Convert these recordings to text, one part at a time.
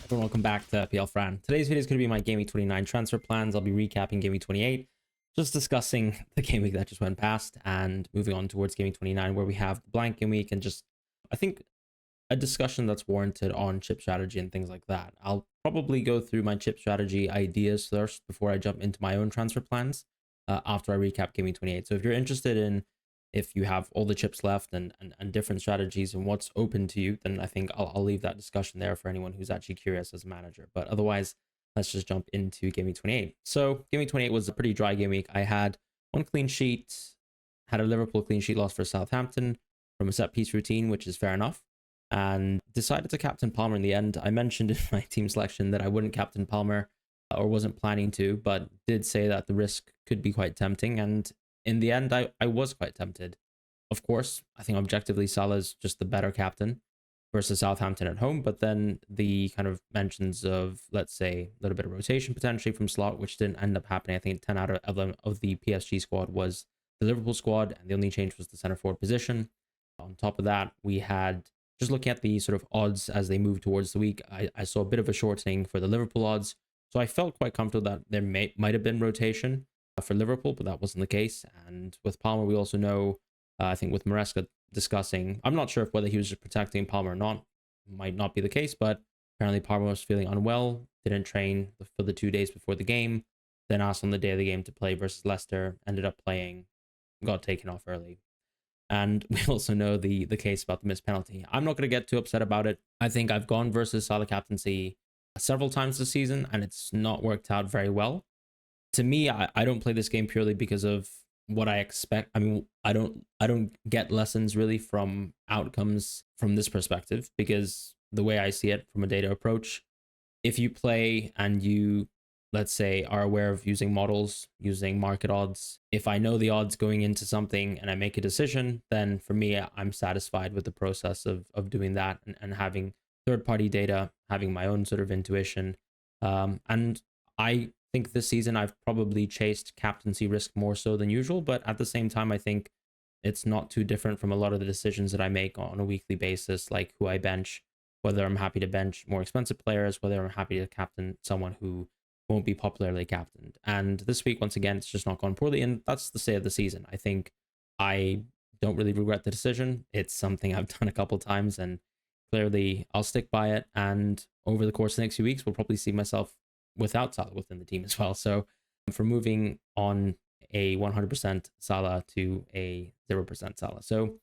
Everyone, welcome back to FPL Fran. Today's video is going to be my Game Week 29 transfer plans. I'll be recapping Game Week 28, just discussing the game week that just went past, and moving on towards Game Week 29, where we have the blank game week and just, I think, a discussion that's warranted on chip strategy and things like that. I'll probably go through my chip strategy ideas first before I jump into my own transfer plans after I recap Game Week 28. So if you're interested in if you have all the chips left and different strategies and what's open to you, then I think I'll leave that discussion there for anyone who's actually curious as a manager. But otherwise, let's just jump into Game Week 28. So Game Week 28 was a pretty dry game week. I had one clean sheet, had a Liverpool clean sheet loss for Southampton from a set piece routine, which is fair enough, and decided to captain Palmer in the end. I mentioned in my team selection that I wouldn't captain Palmer or wasn't planning to, but did say that the risk could be quite tempting, and in the end, I was quite tempted. Of course, I think objectively Salah's just the better captain versus Southampton at home, but then the kind of mentions of, let's say, a little bit of rotation potentially from slot, which didn't end up happening. I think 10 out of 11 of the PSG squad was the Liverpool squad, and the only change was the center forward position. On top of that, we had, just looking at the sort of odds as they move towards the week, I saw a bit of a shortening for the Liverpool odds. So I felt quite comfortable that there might have been rotation for Liverpool, but that wasn't the case. And with Palmer, we also know, I think with Maresca discussing, I'm not sure if whether he was just protecting Palmer or not, might not be the case, but apparently Palmer was feeling unwell, didn't train for the 2 days before the game, then asked on the day of the game to play versus Leicester, ended up playing, got taken off early. And we also know the case about the missed penalty. I'm not going to get too upset about it. I think I've gone versus Salah captaincy several times this season, and it's not worked out very well. To me, I don't play this game purely because of what I expect. I mean, I don't get lessons really from outcomes from this perspective, because the way I see it from a data approach, if you play and you, let's say, are aware of using models, using market odds, if I know the odds going into something and I make a decision, then for me, I'm satisfied with the process of doing that and having third-party data, having my own sort of intuition. And I think this season I've probably chased captaincy risk more so than usual, but at the same time, I think it's not too different from a lot of the decisions that I make on a weekly basis, like who I bench, whether I'm happy to bench more expensive players, whether I'm happy to captain someone who won't be popularly captained. And this week, once again, it's just not gone poorly, and that's the state of the season. I think I don't really regret the decision. It's something I've done a couple times, and clearly I'll stick by it. And over the course of the next few weeks, we'll probably see myself without Salah within the team as well. So for moving on a 100% Salah to a 0% Salah. So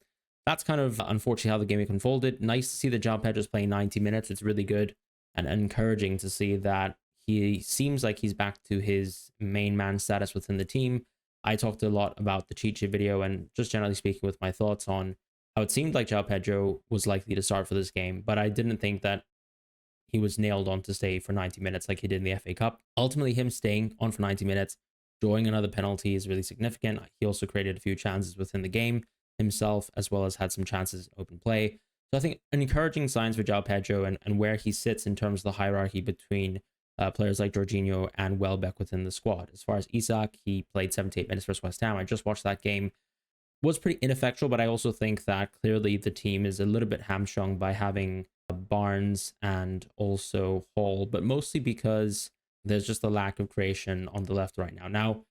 that's kind of unfortunately how the game unfolded. Nice to see that João Pedro's playing 90 minutes. It's really good and encouraging to see that he seems like he's back to his main man status within the team. I talked a lot about the cheat sheet video and just generally speaking with my thoughts on how it seemed like João Pedro was likely to start for this game, but I didn't think that he was nailed on to stay for 90 minutes like he did in the FA Cup. Ultimately, him staying on for 90 minutes, drawing another penalty is really significant. He also created a few chances within the game himself, as well as had some chances open play. So I think an encouraging signs for João Pedro and where he sits in terms of the hierarchy between players like Jorginho and Welbeck within the squad. As far as Isak, he played 78 minutes versus West Ham. I just watched that game. Was pretty ineffectual, but I also think that clearly the team is a little bit hamstrung by having Barnes and also Hall, but mostly because there's just a lack of creation on the left right now. Now,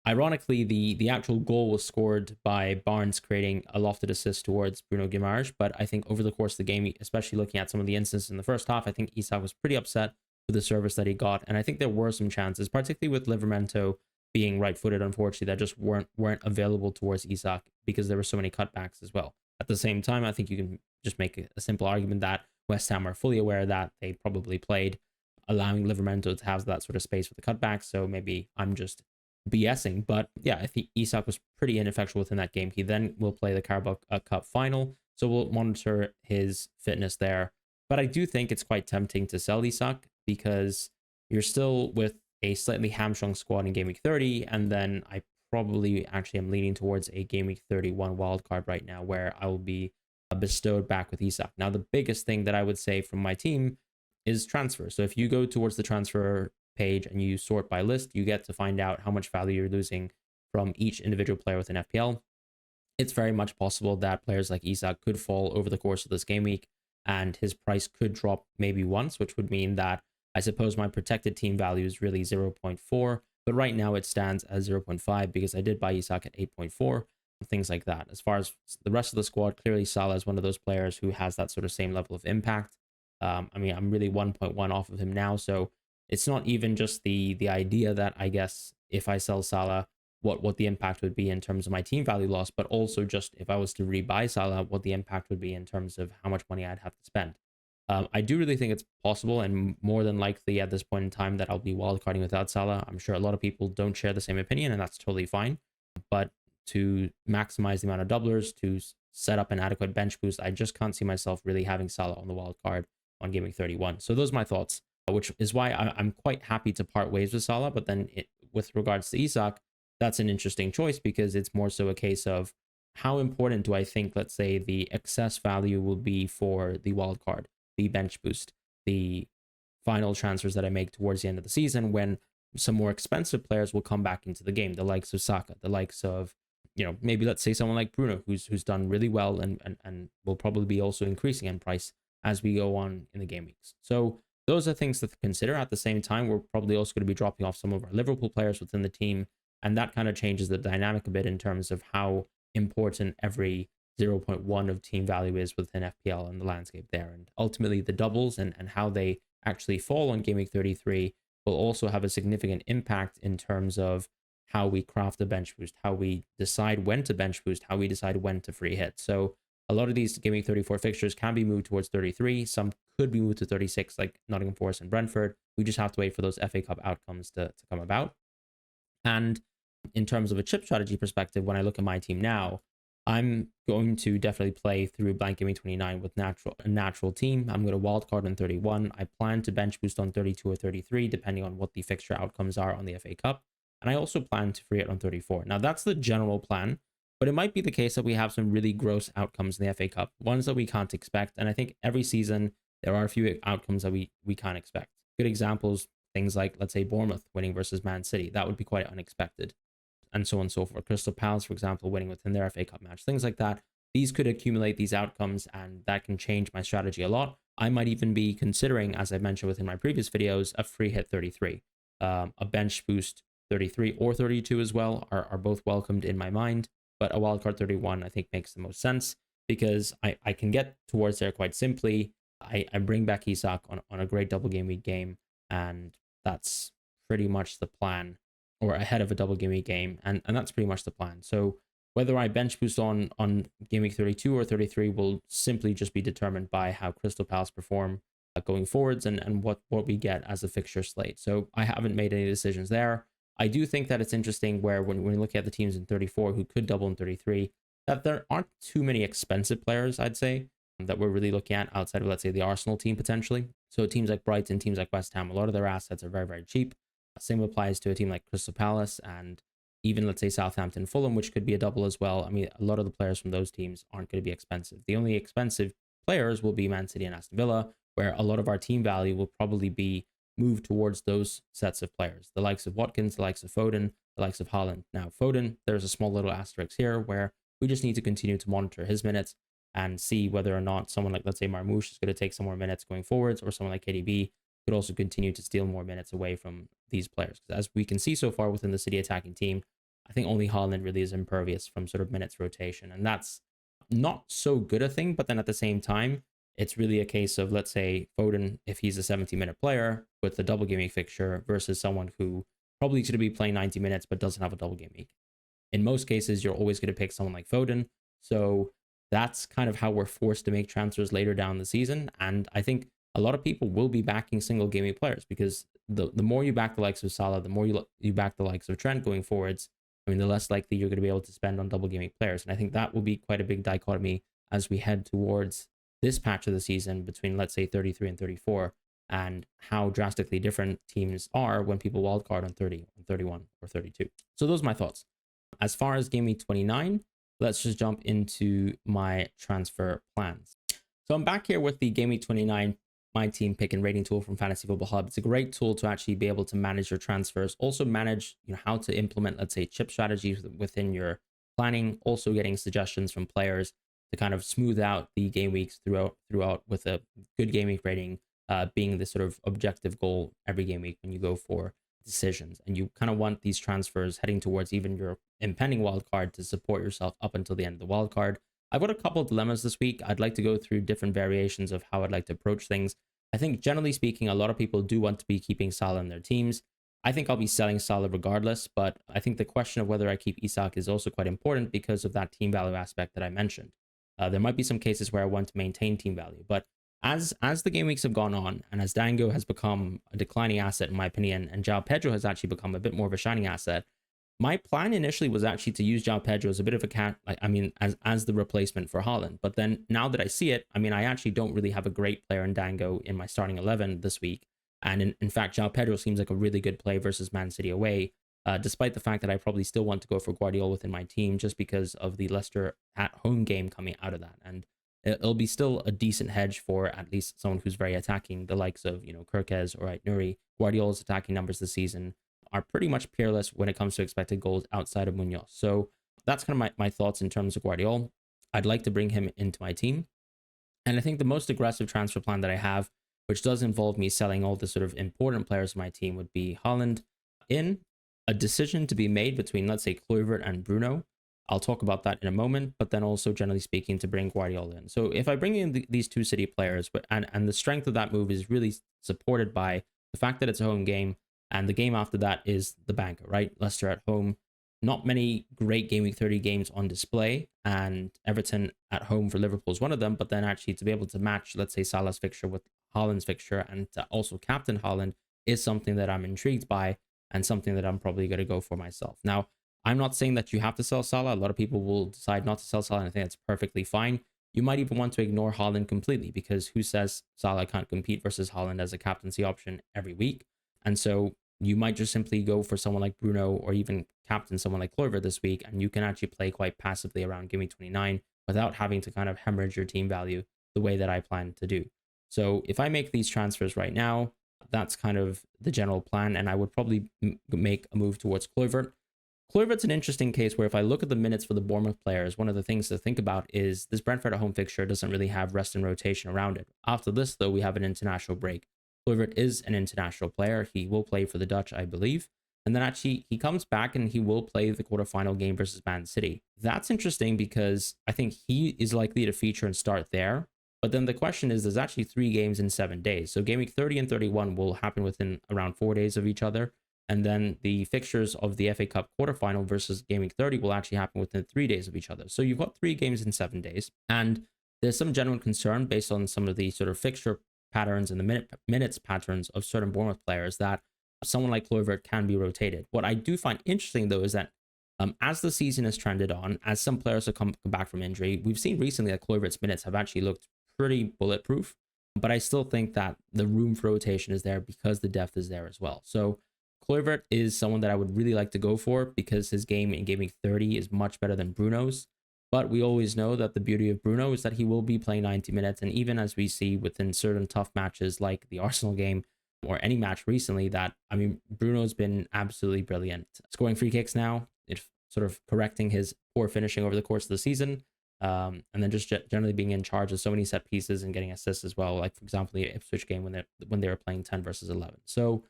ironically, the actual goal was scored by Barnes creating a lofted assist towards Bruno Guimaraes, but I think over the course of the game, especially looking at some of the instances in the first half, I think Isak was pretty upset with the service that he got, and I think there were some chances, particularly with Livramento being right-footed, unfortunately, that just weren't available towards Isak because there were so many cutbacks as well. At the same time, I think you can just make a simple argument that West Ham are fully aware that they probably played, allowing Livramento to have that sort of space with the cutbacks. So maybe I'm just BSing. But yeah, I think Isak was pretty ineffectual within that game. He then will play the Carabao Cup final. So we'll monitor his fitness there. But I do think it's quite tempting to sell Isak because you're still with a slightly hamstrung squad in Game Week 30. And then I probably actually am leaning towards a Game Week 31 wildcard right now where I will be bestowed back with Isak. Now, the biggest thing that I would say from my team is transfer. So if you go towards the transfer page and you sort by list, you get to find out how much value you're losing from each individual player within FPL. It's very much possible that players like Isak could fall over the course of this game week, and his price could drop maybe once, which would mean that I suppose my protected team value is really 0.4, but right now it stands at 0.5 because I did buy Isak at 8.4, things like that. As far as the rest of the squad, clearly Salah is one of those players who has that sort of same level of impact. I mean, I'm really 1.1 off of him now, so it's not even just the idea that I guess if I sell Salah, what the impact would be in terms of my team value loss, but also just if I was to rebuy Salah, what the impact would be in terms of how much money I'd have to spend. I do really think it's possible and more than likely at this point in time that I'll be wildcarding without Salah. I'm sure a lot of people don't share the same opinion, and that's totally fine. But to maximize the amount of doublers, to set up an adequate bench boost, I just can't see myself really having Salah on the wildcard on Game Week 31. So those are my thoughts, which is why I'm quite happy to part ways with Salah. But then with regards to Isak, that's an interesting choice because it's more so a case of how important do I think, let's say, the excess value will be for the wild card, the bench boost, the final transfers that I make towards the end of the season when some more expensive players will come back into the game, the likes of Saka, the likes of, maybe let's say someone like Bruno, who's done really well and will probably be also increasing in price as we go on in the game weeks. So those are things to consider. At the same time, we're probably also going to be dropping off some of our Liverpool players within the team, and that kind of changes the dynamic a bit in terms of how important every 0.1 of team value is within FPL and the landscape there. And ultimately the doubles and how they actually fall on Game Week 33 will also have a significant impact in terms of how we craft the bench boost, how we decide when to bench boost, how we decide when to free hit. So a lot of these Game Week 34 fixtures can be moved towards 33. Some could be moved to 36, like Nottingham Forest and Brentford. We just have to wait for those FA Cup outcomes to come about. And in terms of a chip strategy perspective, when I look at my team now, I'm going to definitely play through Blank Gameweek 29 with a natural team. I'm going to wildcard on 31. I plan to bench boost on 32 or 33, depending on what the fixture outcomes are on the FA Cup. And I also plan to free it on 34. Now, that's the general plan, but it might be the case that we have some really gross outcomes in the FA Cup, ones that we can't expect. And I think every season, there are a few outcomes that we can't expect. Good examples, things like, let's say, Bournemouth winning versus Man City. That would be quite unexpected. And so on and so forth. Crystal Palace, for example, winning within their FA Cup match, things like that. These could accumulate these outcomes, and that can change my strategy a lot. I might even be considering, as I mentioned within my previous videos, a free hit 33, a bench boost 33 or 32 as well are both welcomed in my mind. But a wildcard 31, I think, makes the most sense because I can get towards there quite simply. I bring back Isak on a great double game week game, and that's pretty much the plan, or ahead of a double game week game, and that's pretty much the plan. So whether I bench boost on game week 32 or 33 will simply just be determined by how Crystal Palace perform going forwards and what we get as a fixture slate. So I haven't made any decisions there. I do think that it's interesting where when we look at the teams in 34 who could double in 33, that there aren't too many expensive players, I'd say, that we're really looking at outside of, let's say, the Arsenal team potentially. So teams like Brighton, teams like West Ham, a lot of their assets are very, very cheap. Same applies to a team like Crystal Palace and even, let's say, Southampton, Fulham, which could be a double as well. I mean, a lot of the players from those teams aren't going to be expensive. The only expensive players will be Man City and Aston Villa, where a lot of our team value will probably be moved towards those sets of players. The likes of Watkins, the likes of Foden, the likes of Haaland. Now, Foden, there's a small little asterisk here where we just need to continue to monitor his minutes and see whether or not someone like, let's say, Marmoush is going to take some more minutes going forwards, or someone like KDB could also continue to steal more minutes away from these players. Because as we can see so far within the City attacking team, I think only Haaland really is impervious from sort of minutes rotation. And that's not so good a thing, but then at the same time, it's really a case of, let's say, Foden, if he's a 70-minute player with the double game week fixture versus someone who probably should be playing 90 minutes but doesn't have a double game week. In most cases, you're always going to pick someone like Foden. So that's kind of how we're forced to make transfers later down the season. And I think a lot of people will be backing single game week players because the more you back the likes of Salah, the more you back the likes of Trent going forwards, I mean, the less likely you're going to be able to spend on double game week players. And I think that will be quite a big dichotomy as we head towards this patch of the season between, let's say, 33 and 34, and how drastically different teams are when people wildcard on 30, on 31, or 32. So those are my thoughts. As far as Game Week 29, let's just jump into my transfer plans. So I'm back here with the Game Week 29 My Team Pick and Rating tool from Fantasy Football Hub. It's a great tool to actually be able to manage your transfers, also manage how to implement, let's say, chip strategies within your planning, also getting suggestions from players. to kind of smooth out the game weeks throughout with a good game week rating being the sort of objective goal every game week when you go for decisions. And you kind of want these transfers heading towards even your impending wild card to support yourself up until the end of the wild card. I've got a couple of dilemmas this week. I'd like to go through different variations of how I'd like to approach things. I think generally speaking, a lot of people do want to be keeping Salah in their teams. I think I'll be selling Salah regardless, but I think the question of whether I keep Isak is also quite important because of that team value aspect that I mentioned. There might be some cases where I want to maintain team value, but as the game weeks have gone on and as Dango has become a declining asset in my opinion, and João Pedro has actually become a bit more of a shining asset, my plan initially was actually to use João Pedro as a bit of a as the replacement for Haaland. But then now that I see it, I mean, I actually don't really have a great player in Dango in my starting 11 this week. And in fact, João Pedro seems like a really good play versus Man City away, despite the fact that I probably still want to go for Guardiola within my team just because of the Leicester at home game coming out of that. And it'll be still a decent hedge for at least someone who's very attacking, the likes of, Kirkez or Nuri. Guardiola's attacking numbers this season are pretty much peerless when it comes to expected goals outside of Munoz. So that's kind of my thoughts in terms of Guardiola. I'd like to bring him into my team. And I think the most aggressive transfer plan that I have, which does involve me selling all the sort of important players of my team, would be Haaland in. A decision to be made between, let's say, Kluivert and Bruno. I'll talk about that in a moment, but then also generally speaking to bring Guardiola in. So if I bring in these two City players, and the strength of that move is really supported by the fact that it's a home game, and the game after that is the banker, right? Leicester at home. Not many great Game Week 30 games on display, and Everton at home for Liverpool is one of them, but then actually to be able to match, let's say, Salah's fixture with Haaland's fixture and to also captain Haaland is something that I'm intrigued by and something that I'm probably going to go for myself. Now, I'm not saying that you have to sell Salah. A lot of people will decide not to sell Salah, and I think that's perfectly fine. You might even want to ignore Haaland completely because who says Salah can't compete versus Haaland as a captaincy option every week? And so you might just simply go for someone like Bruno or even captain someone like Kluivert this week, and you can actually play quite passively around Game Week 29 without having to kind of hemorrhage your team value the way that I plan to do. So if I make these transfers right now, that's kind of the general plan, and I would probably make a move towards Kluivert. Kluivert's an interesting case where if I look at the minutes for the Bournemouth players, one of the things to think about is this Brentford at home fixture doesn't really have rest and rotation around it. After this, though, we have an international break. Kluivert is an international player. He will play for the Dutch, I believe. And then actually he comes back and he will play the quarterfinal game versus Man City. That's interesting because I think he is likely to feature and start there. But then the question is, there's actually 3 games in 7 days. So Game Week 30 and 31 will happen within around 4 days of each other. And then the fixtures of the FA Cup quarterfinal versus Game Week 30 will actually happen within 3 days of each other. So you've got 3 games in 7 days. And there's some genuine concern based on some of the sort of fixture patterns and the minutes patterns of certain Bournemouth players that someone like Kluivert can be rotated. What I do find interesting, though, is that as the season has trended on, as some players have come back from injury, we've seen recently that Kluivert's minutes have actually looked pretty bulletproof. But I still think that the room for rotation is there because the depth is there as well. So Kluivert is someone that I would really like to go for because his game in Game Week 30 is much better than Bruno's. But we always know that the beauty of Bruno is that he will be playing 90 minutes. And even as we see within certain tough matches like the Arsenal game or any match recently, that, I mean, Bruno's been absolutely brilliant. Scoring free kicks now, it's sort of correcting his poor finishing over the course of the season. And then just generally being in charge of so many set pieces and getting assists as well. Like, for example, the Ipswich game when they were playing 10 versus 11. So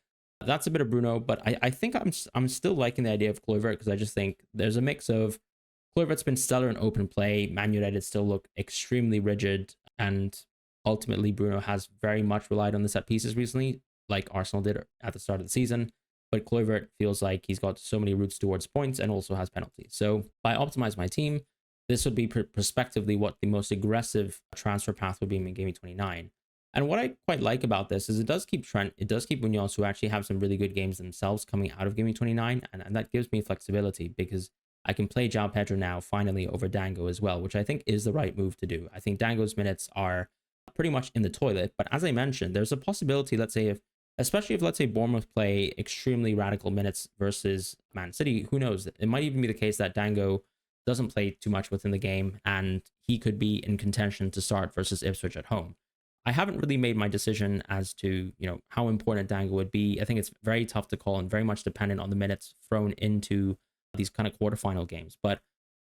that's a bit of Bruno, but I think I'm still liking the idea of Kluivert because I just think there's a mix of Kluivert's been stellar in open play. Man United still look extremely rigid, and ultimately Bruno has very much relied on the set pieces recently, like Arsenal did at the start of the season. But Kluivert feels like he's got so many routes towards points and also has penalties. So if I optimize my team, this would be prospectively what the most aggressive transfer path would be in Game Week 29. And what I quite like about this is it does keep Trent, it does keep Munoz, who actually have some really good games themselves coming out of Game Week 29, and that gives me flexibility because I can play João Pedro now finally over Dango as well, which I think is the right move to do. I think Dango's minutes are pretty much in the toilet, but as I mentioned, there's a possibility, let's say, especially if let's say Bournemouth play extremely radical minutes versus Man City, who knows? It might even be the case that Dango doesn't play too much within the game and he could be in contention to start versus Ipswich at home. I haven't really made my decision as to, how important Dango would be. I think it's very tough to call and very much dependent on the minutes thrown into these kind of quarterfinal games. But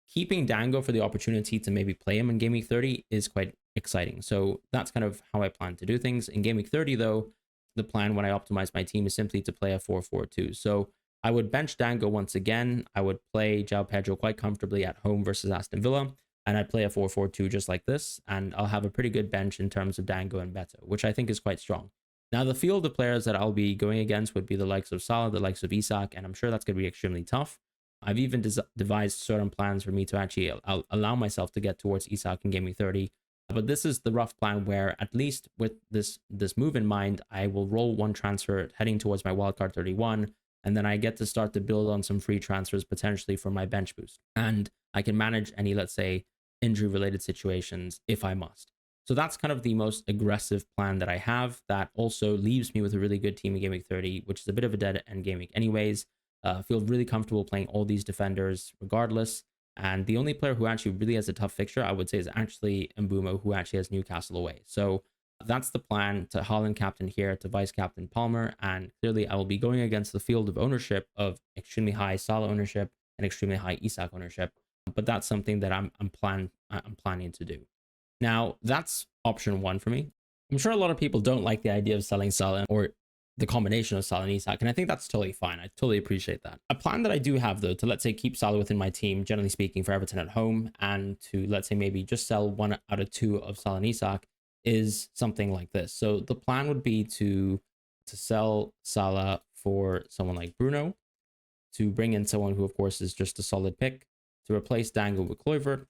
keeping Dango for the opportunity to maybe play him in Game Week 30 is quite exciting. So that's kind of how I plan to do things. In Game Week 30, though, the plan when I optimize my team is simply to play a 4-4-2. So I would bench Dango once again. I would play João Pedro quite comfortably at home versus Aston Villa. And I'd play a 4-4-2 just like this. And I'll have a pretty good bench in terms of Dango and Beto, which I think is quite strong. Now, the field of players that I'll be going against would be the likes of Salah, the likes of Isak, and I'm sure that's going to be extremely tough. I've even devised certain plans for me to actually allow myself to get towards Isak in Game Week 30. But this is the rough plan where, at least with this move in mind, I will roll one transfer heading towards my wildcard 31, and then I get to start to build on some free transfers potentially for my bench boost. And I can manage any, let's say, injury-related situations if I must. So that's kind of the most aggressive plan that I have that also leaves me with a really good team in Game Week 30, which is a bit of a dead end game week anyways. I feel really comfortable playing all these defenders regardless. And the only player who actually really has a tough fixture, I would say, is actually Mbeumo, who actually has Newcastle away. So that's the plan to Haaland captain here, to vice captain Palmer. And clearly I will be going against the field of ownership of extremely high Salah ownership and extremely high Isak ownership. But that's something that I'm planning to do. Now, that's option one for me. I'm sure a lot of people don't like the idea of selling Salah or the combination of Salah and Isak, and I think that's totally fine. I totally appreciate that. A plan that I do have, though, to, let's say, keep Salah within my team, generally speaking, for Everton at home, and to, let's say, maybe just sell 1 out of 2 of Salah and Isak, is something like this. So the plan would be to sell Salah for someone like Bruno, to bring in someone who, of course, is just a solid pick, to replace Dango with Kluivert,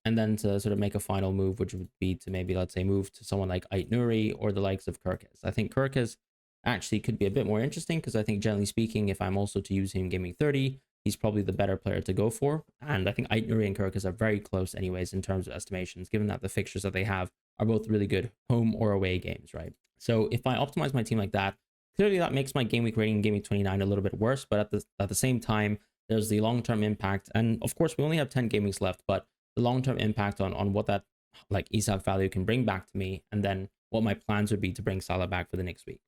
and then to sort of make a final move, which would be to maybe, let's say, move to someone like Ait Nouri or the likes of Kirkes. I think Kirkes actually could be a bit more interesting because I think, generally speaking, if I'm also to use him in Game Week 30, he's probably the better player to go for. And I think Ait Nouri and Kirkes are very close anyways in terms of estimations, given that the fixtures that they have are both really good home or away games, right? So if I optimize my team like that, clearly that makes my Game Week rating in Game Week 29 a little bit worse, but at the same time, there's the long-term impact. And of course, we only have 10 game weeks left, but the long-term impact on what that like Isak value can bring back to me, and then what my plans would be to bring Salah back for the next week.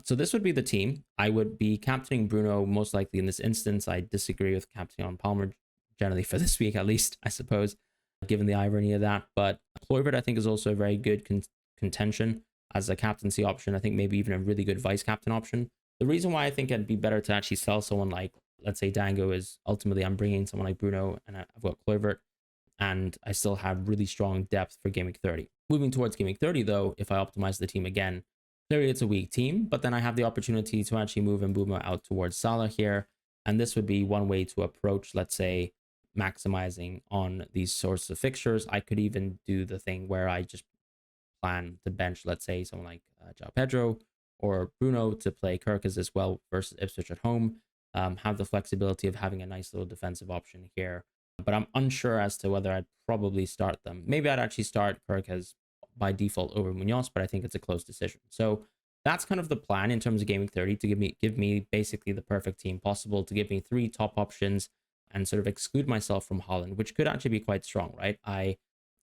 So this would be the team. I would be captaining Bruno most likely in this instance. I disagree with captaining on Palmer generally for this week, at least, I suppose, given the irony of that. But Kluivert, I think, is also a very good contention as a captaincy option. I think maybe even a really good vice captain option. The reason why I think it'd be better to actually sell someone like, let's say, Dango is ultimately I'm bringing someone like Bruno and I've got Kluivert, and I still have really strong depth for Game Week 30. Moving towards Game Week 30, though, if I optimize the team again, clearly it's a weak team, but then I have the opportunity to actually move Mbeumo out towards Salah here, and this would be one way to approach, let's say, maximizing on these sorts of fixtures. I could even do the thing where I just plan to bench, let's say, someone like João Pedro or Bruno to play Kirkes as well versus Ipswich at home, have the flexibility of having a nice little defensive option here. But I'm unsure as to whether I'd probably start them. Maybe I'd actually start Kirkes by default over Munoz, but I think it's a close decision. So that's kind of the plan in terms of Game Week 30, to give me basically the perfect team possible, to give me 3 top options and sort of exclude myself from Haaland, which could actually be quite strong, right? I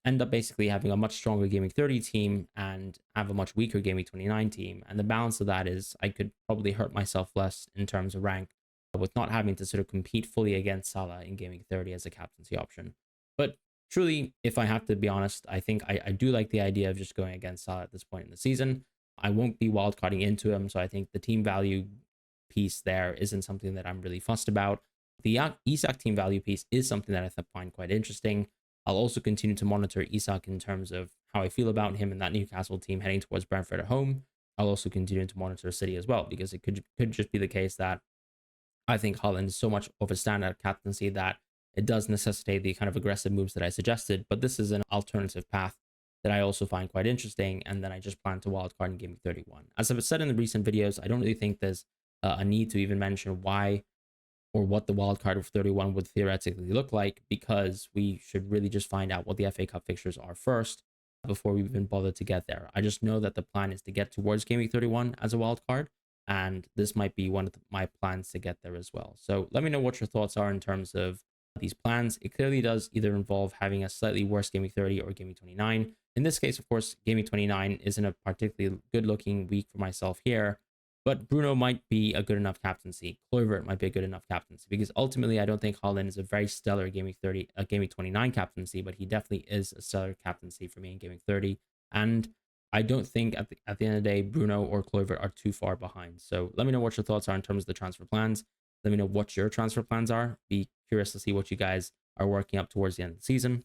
end up basically having a much stronger Game Week 30 team and have a much weaker Game Week 29 team. And the balance of that is I could probably hurt myself less in terms of rank with not having to sort of compete fully against Salah in Game Week 30 as a captaincy option. But truly, if I have to be honest, I think I do like the idea of just going against Salah at this point in the season. I won't be wildcarding into him, so I think the team value piece there isn't something that I'm really fussed about. The Isak team value piece is something that I find quite interesting. I'll also continue to monitor Isak in terms of how I feel about him and that Newcastle team heading towards Brentford at home. I'll also continue to monitor City as well, because it could just be the case that I think Haaland is so much of a standout captaincy that it does necessitate the kind of aggressive moves that I suggested, but this is an alternative path that I also find quite interesting, and then I just plan to wildcard in Game Week 31. As I've said in the recent videos, I don't really think there's a need to even mention why or what the wildcard of 31 would theoretically look like, because we should really just find out what the FA Cup fixtures are first before we even bother to get there. I just know that the plan is to get towards Game Week 31 as a wildcard, and this might be one of my plans to get there as well. So let me know what your thoughts are in terms of these plans. It clearly does either involve having a slightly worse Game Week 30 or Game Week 29. In this case, of course, Game Week 29 isn't a particularly good looking week for myself here, But Bruno might be a good enough captaincy. Kluivert might be a good enough captaincy, because ultimately I don't think Haaland is a very stellar Game Week 30, Game Week 29 captaincy, but he definitely is a stellar captaincy for me in Game Week 30. And I don't think at the end of the day, Bruno or Kluivert are too far behind. So let me know what your thoughts are in terms of the transfer plans. Let me know what your transfer plans are. Be curious to see what you guys are working up towards the end of the season.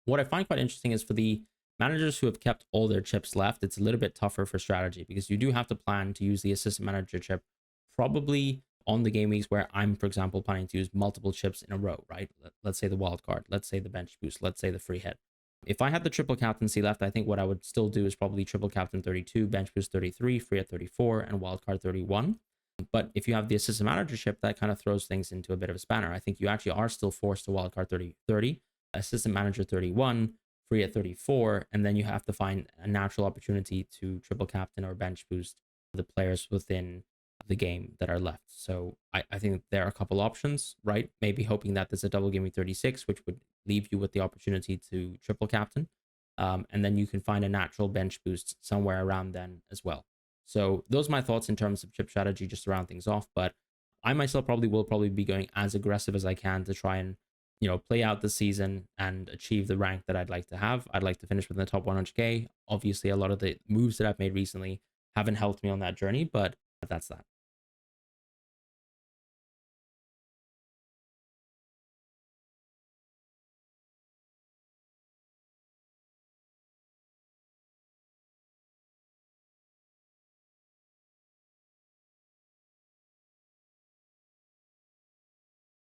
What I find quite interesting is for the managers who have kept all their chips left, it's a little bit tougher for strategy, because you do have to plan to use the assistant manager chip probably on the game weeks where I'm, for example, planning to use multiple chips in a row, right? Let's say the wild card, let's say the bench boost, let's say the free hit. If I had the triple captaincy left, I think what I would still do is probably triple captain 32, bench boost 33, free hit 34, and wild card 31. But if you have the assistant managership, that kind of throws things into a bit of a spanner. I think you actually are still forced to wildcard 30, assistant manager 31, free at 34, and then you have to find a natural opportunity to triple captain or bench boost the players within the game that are left. So I think there are a couple options, right? Maybe hoping that there's a double game week 36, which would leave you with the opportunity to triple captain. And then you can find a natural bench boost somewhere around then as well. So those are my thoughts in terms of chip strategy, just to round things off. But I myself will probably be going as aggressive as I can to try and play out the season and achieve the rank that I'd like to have. I'd like to finish within the top 100k. Obviously, a lot of the moves that I've made recently haven't helped me on that journey, but that's that.